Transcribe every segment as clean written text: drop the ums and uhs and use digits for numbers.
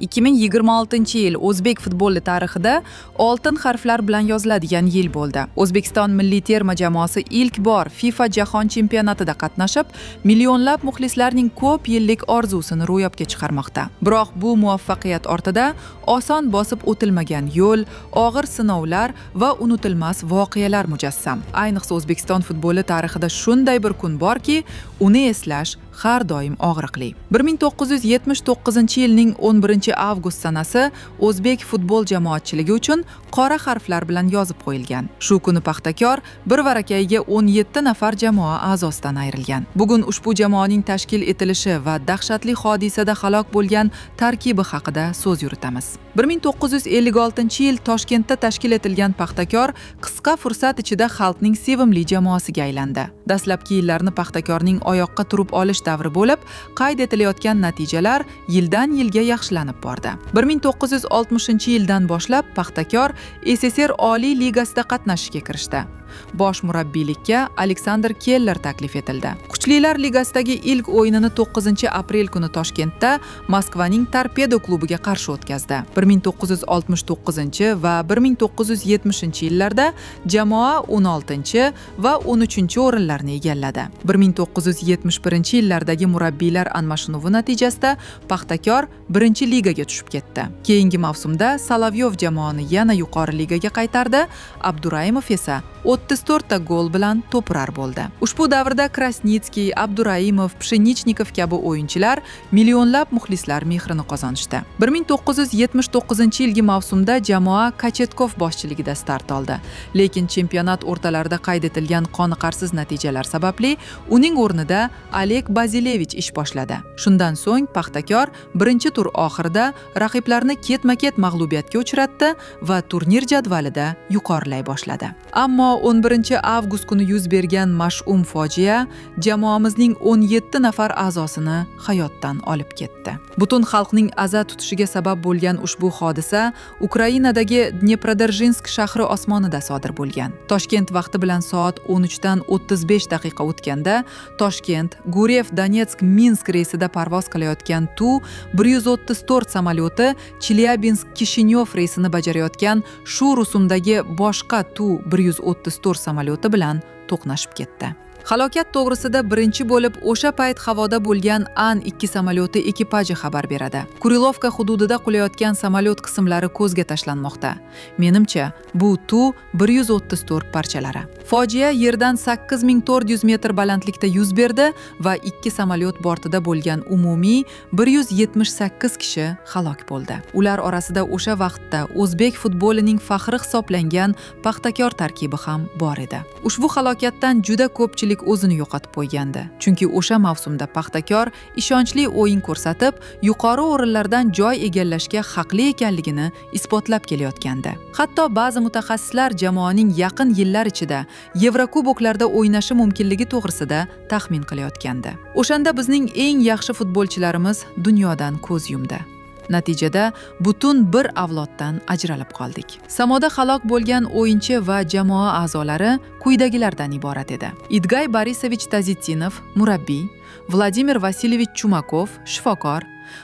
2026-yil o'zbek futboli tarixida oltin harflar bilan yoziladigan yil bo'ldi. O'zbekiston milliy terma jamoasi ilk bor FIFA Jahon chempionatida qatnashib, millionlab muxlislarning ko'p yillik orzusini ro'yobga chiqarmoqda. Biroq bu muvaffaqiyat ortida oson bosib o'tilmagan yo'l, og'ir sinovlar va unutilmas voqealar mujassam. Ayniqsa O'zbekiston futboli tarixida shunday bir kun borki, uni eslash har doim og'riqli. 1979-yilning 11-avgust sanasi o'zbek futbol jamoatchiligi uchun qora harflar bilan yozib qo'yilgan. Shu kuni Paxtakor bir varakayga 17 nafar jamoa a'zosidan ayrilgan. Bugun ushbu jamoaning tashkil etilishi va dahshatli hodisada halok bo'lgan tarkibi haqida so'z yuritamiz. 1956-yil Toshkentda tashkil etilgan Paxtakor qisqa fursat ichida xalqning sevimli jamoasiga aylandi. Dastlabki yillarni Paxtakorning oyoqqa turib olish davri bo'lib, qayd etilayotgan natijalar yildan yilga yaxshilanib bordi. 1960-yildan boshlab Paxtakor SSR Oliy Ligasida qatnashishga kirishdi. Bosh murabbiylikka Aleksandr Keller taklif etildi. Kuchlilar ligasidagi ilk o'yinini 9-aprel kuni Toshkentda Moskvaning Torpedo klubiga qarshi o'tkazdi. 1969 va 1970-yillarda jamoa 16 va 13-o'rinlarni egalladi. 1971-yillardagi murabbiylar almashinuvi natijasida Paxtakor 1-ligaga tushib ketdi. Keyingi mavsumda Solovyov jamoani yana yuqori ligaga qaytardi. Abduraimov esa 34 ta gol bilan to'pirar bo'ldi. Ushbu davrda Krasnitskiy, Abduraimov, Pshenichnikov kabi o'yinchilar millionlab muxlislar mehrini qozonishdi. 1979-yilgi mavsumda jamoa Kachetkov boshchiligida start oldi. Lekin chempionat o'rtalarida qayd etilgan qoniqarsiz natijalar sababli uning o'rnida Oleg Bazilevich ish boshladi. Shundan so'ng Paxtakor birinchi tur oxirida raqiblarni ketma-ket mag'lubiyatga uchratdi va turnir jadvalida yuqorilay boshladi. Ammo 11-avgust kuni yuz bergan mash'um fojia jamoamizning 17 nafar a'zosini hayotdan olib ketdi. Butun xalqning aza tutishiga sabab bo'lgan ushbu hodisa Ukrainadagi Dneprodzerzhinsk shahri osmonida sodir bo'lgan. Toshkent vaqti bilan soat 13:35 o'tganda Toshkent, Gurev, Donetsk, Minsk reysida parvoz qilayotgan Tu-134 samolyoti Chelyabinsk, Kishinyov reysini bajarayotgan shu rusumdagi boshqa Tu-134 samolyoti bilan to'qnashib ketdi. Halokat to'g'risida birinchi bo'lib o'sha payt havoda bo'lgan An-2 samolyoti ekipaji xabar beradi. Kurilovka hududida qulayotgan samolyot qismlari ko'zga tashlanmoqda. Menimcha, bu Tu-134 parchalari. Fojia yerdan 8400 metr balandlikda yuz berdi va 2 samolyot bortida bo'lgan umumiy 178 kishi halok bo'ldi. Ular orasida o'sha vaqtda o'zbek futbolining faxri hisoblangan Paxtakor tarkibi ham bor edi. Ushbu halokatdan juda ko'pchilik o'zini yo'qotib qo'ygandi. Chunki o'sha mavsumda Paxtakor ishonchli o'yin ko'rsatib, yuqori o'rinlardan joy egallashga haqli ekanligini isbotlab kelayotgandi. Hatto ba'zi mutaxassislar jamoaning yaqin yillar ichida Yevrokuboklarda o'ynashi mumkinligi to'g'risida taxmin qilayotgandi. O'shanda bizning eng yaxshi futbolchilarimiz dunyodan ko'z yumdi. Natijada butun bir avloddan ajralib qoldik. Samoda halok bo'lgan o'yinchi va jamoa a'zolari quyidagilardan iborat edi. Idgay Borisovich Tazitinov, murabbiy; Vladimir Vasilyevich Chumakov, shifokor;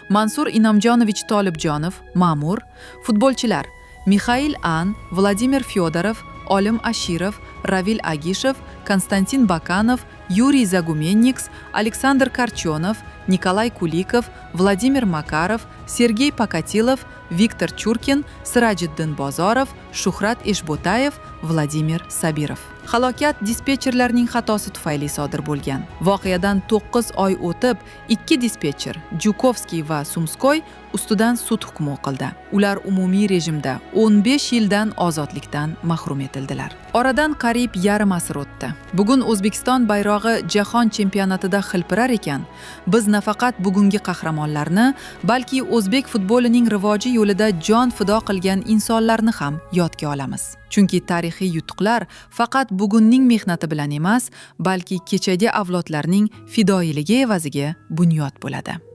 Mansur Inomjonovich Tolibjonov, ma'mur; futbolchilar: Mikhail An, Vladimir Fyodorov, Olim Ashirov, Ravil Agishev, Konstantin Bakanov, Yuriy Zagumenniks, Aleksandr Karchonov, Nikolay Kulikov, Vladimir Makarov, Sergey Pakatilov, Viktor Churkin, Sirajiddin Bozorov, Shuhrat Eshbotayev, Vladimir Sabirov. Halokat dispetcherlarning xatosi tufayli sodir bo'lgan. Voqeadan 9 oy o'tib, 2 dispetcher, Jukovskiy va Sumskoy ustidan sud hukmi o'qildi. Ular umumiy rejimda 15 yildan ozodlikdan mahrum etildilar. Oradan qariyb yarim asr o'tdi. Bugun O'zbekiston bayrog'i jahon chempionatida hilpirar ekan, biz nafaqat bugungi qahramonlarni, balki o'zbek futbolining rivoji yo'lida jon fido qilgan insonlarni ham yodga olamiz. Chunki tarixiy yutuqlar faqat bugunning mehnati bilan emas, balki kechagi avlodlarning fidoyiligi evaziga bunyod bo'ladi.